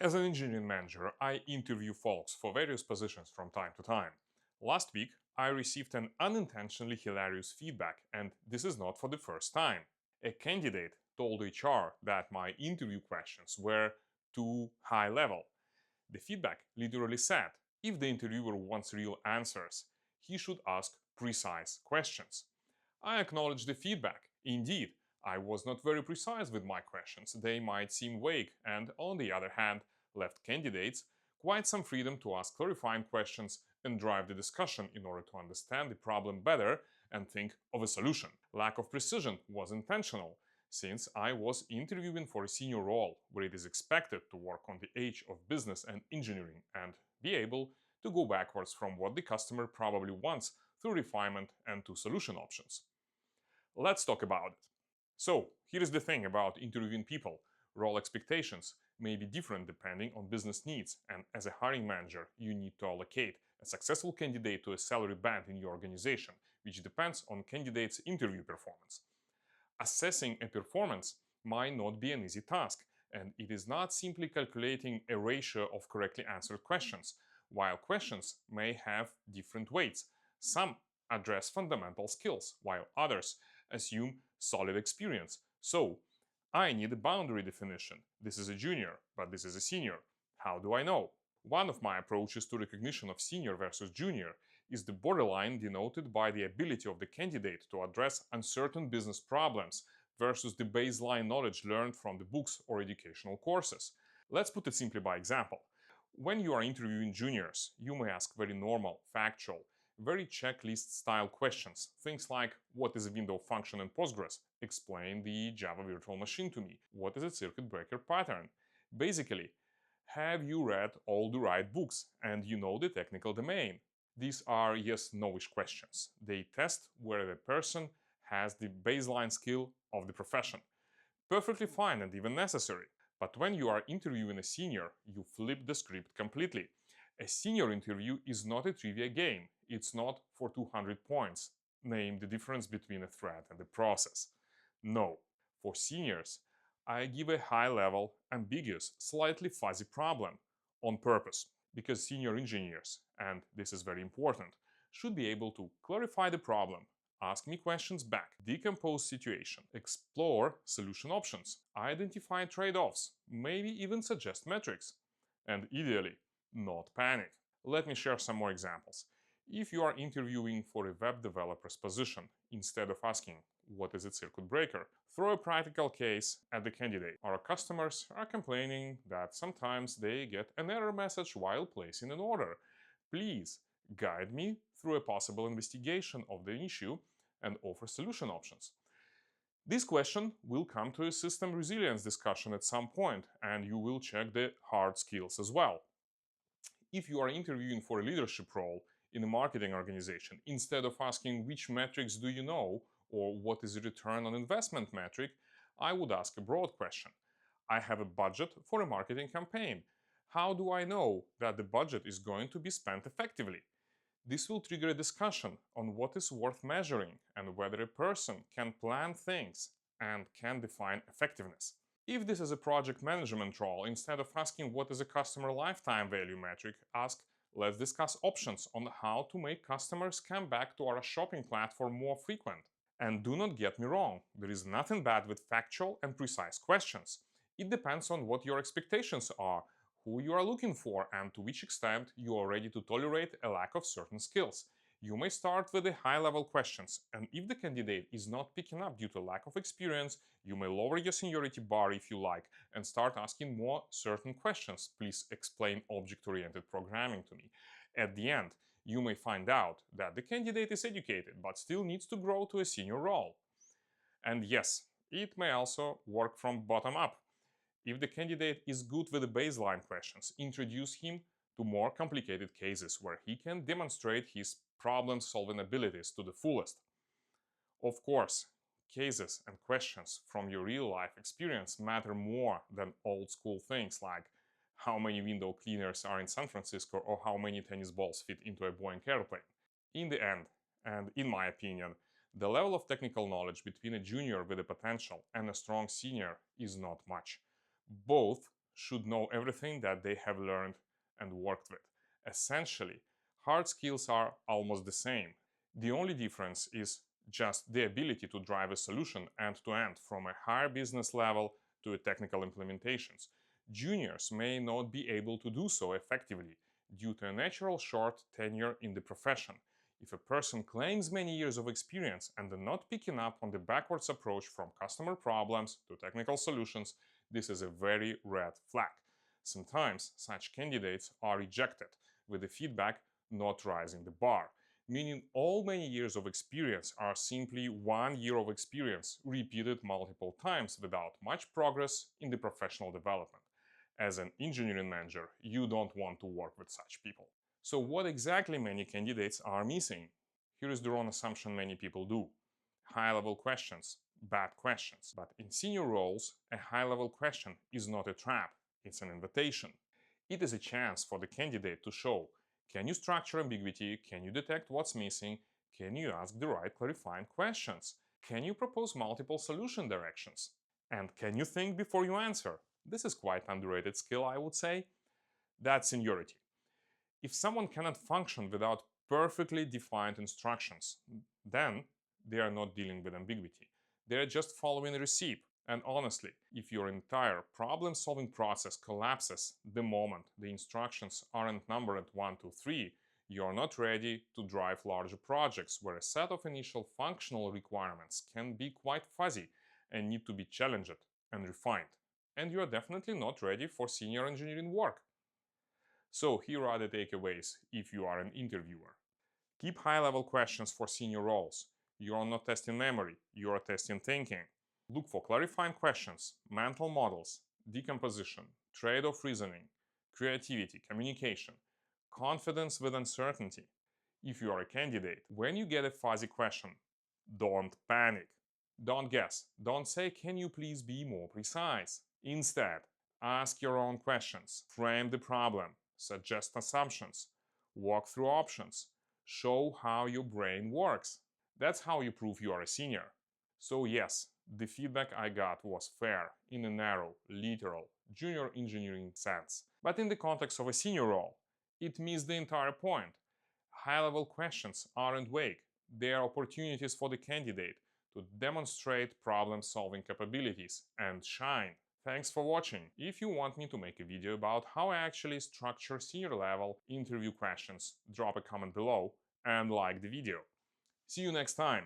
As an engineering manager, I interview folks for various positions from time to time. Last week, I received an unintentionally hilarious feedback, and this is not for the first time. A candidate told HR that my interview questions were too high level. The feedback literally said if the interviewer wants real answers, he should ask precise questions. I acknowledge the feedback. Indeed, I was not very precise with my questions. They might seem vague and, on the other hand, left candidates quite some freedom to ask clarifying questions and drive the discussion in order to understand the problem better and think of a solution. Lack of precision was intentional, since I was interviewing for a senior role where it is expected to work on the edge of business and engineering and be able to go backwards from what the customer probably wants through refinement and to solution options. Let's talk about it. So, here is the thing about interviewing people. Role expectations may be different depending on business needs, and as a hiring manager, you need to allocate a successful candidate to a salary band in your organization, which depends on candidate's interview performance. Assessing a performance might not be an easy task, and it is not simply calculating a ratio of correctly answered questions. While questions may have different weights, some address fundamental skills, while others assume solid experience. So, I need a boundary definition. This is a junior, but this is a senior. How do I know? One of my approaches to recognition of senior versus junior is the borderline denoted by the ability of the candidate to address uncertain business problems versus the baseline knowledge learned from the books or educational courses. Let's put it simply by example. When you are interviewing juniors, you may ask very normal, factual, very checklist style questions. Things like, what is a window function in Postgres? Explain the Java virtual machine to me. What is a circuit breaker pattern? Basically, have you read all the right books and you know the technical domain? These are yes-no-ish questions. They test whether the person has the baseline skill of the profession. Perfectly fine and even necessary. But when you are interviewing a senior, you flip the script completely. A senior interview is not a trivia game. It's not for 200 points. Name the difference between a threat and a process. No. For seniors, I give a high-level, ambiguous, slightly fuzzy problem on purpose, because senior engineers, and this is very important, should be able to clarify the problem, ask me questions back, decompose situation, explore solution options, identify trade-offs, maybe even suggest metrics, and ideally, not panic. Let me share some more examples. If you are interviewing for a web developer's position, instead of asking, what is a circuit breaker? Throw a practical case at the candidate. Our customers are complaining that sometimes they get an error message while placing an order. Please guide me through a possible investigation of the issue and offer solution options. This question will come to a system resilience discussion at some point, and you will check the hard skills as well. If you are interviewing for a leadership role in a marketing organization, instead of asking which metrics do you know or what is the return on investment metric, I would ask a broad question. I have a budget for a marketing campaign. How do I know that the budget is going to be spent effectively? This will trigger a discussion on what is worth measuring and whether a person can plan things and can define effectiveness. If this is a project management role, instead of asking what is a customer lifetime value metric, ask, let's discuss options on how to make customers come back to our shopping platform more frequent. And do not get me wrong, there is nothing bad with factual and precise questions. It depends on what your expectations are, who you are looking for, and to which extent you are ready to tolerate a lack of certain skills. You may start with the high-level questions, and if the candidate is not picking up due to lack of experience, you may lower your seniority bar if you like and start asking more certain questions. Please explain object-oriented programming to me. At the end, you may find out that the candidate is educated but still needs to grow to a senior role. And yes, it may also work from bottom up. If the candidate is good with the baseline questions, introduce him to more complicated cases where he can demonstrate his problem-solving abilities to the fullest. Of course, cases and questions from your real-life experience matter more than old-school things like how many window cleaners are in San Francisco or how many tennis balls fit into a Boeing airplane. In the end, and in my opinion, the level of technical knowledge between a junior with a potential and a strong senior is not much. Both should know everything that they have learned and worked with. Essentially, hard skills are almost the same. The only difference is just the ability to drive a solution end to end from a higher business level to a technical implementations. Juniors may not be able to do so effectively due to a natural short tenure in the profession. If a person claims many years of experience and are not picking up on the backwards approach from customer problems to technical solutions, this is a very red flag. Sometimes such candidates are rejected with the feedback not rising the bar, meaning all many years of experience are simply 1 year of experience repeated multiple times without much progress in the professional development. As an engineering manager, you don't want to work with such people. So what exactly many candidates are missing? Here is the wrong assumption many people do. High-level questions, bad questions. But in senior roles, a high-level question is not a trap, it's an invitation. It is a chance for the candidate to show, can you structure ambiguity, can you detect what's missing, can you ask the right clarifying questions, can you propose multiple solution directions, and can you think before you answer. This is quite underrated skill, I would say. That's seniority. If someone cannot function without perfectly defined instructions, then they are not dealing with ambiguity. They are just following a receipt. And honestly, if your entire problem-solving process collapses the moment the instructions aren't numbered 1, 2, 3, you are not ready to drive larger projects where a set of initial functional requirements can be quite fuzzy and need to be challenged and refined. And you are definitely not ready for senior engineering work. So here are the takeaways if you are an interviewer. Keep high-level questions for senior roles. You are not testing memory, you are testing thinking. Look for clarifying questions, mental models, decomposition, trade-off reasoning, creativity, communication, confidence with uncertainty. If you are a candidate, when you get a fuzzy question, don't panic. Don't guess. Don't say, can you please be more precise? Instead, ask your own questions, frame the problem, suggest assumptions, walk through options, show how your brain works. That's how you prove you are a senior. So yes, the feedback I got was fair in a narrow, literal, junior engineering sense. But in the context of a senior role, it missed the entire point. High-level questions aren't vague. They are opportunities for the candidate to demonstrate problem-solving capabilities and shine. Thanks for watching. If you want me to make a video about how I actually structure senior level interview questions, drop a comment below and like the video. See you next time.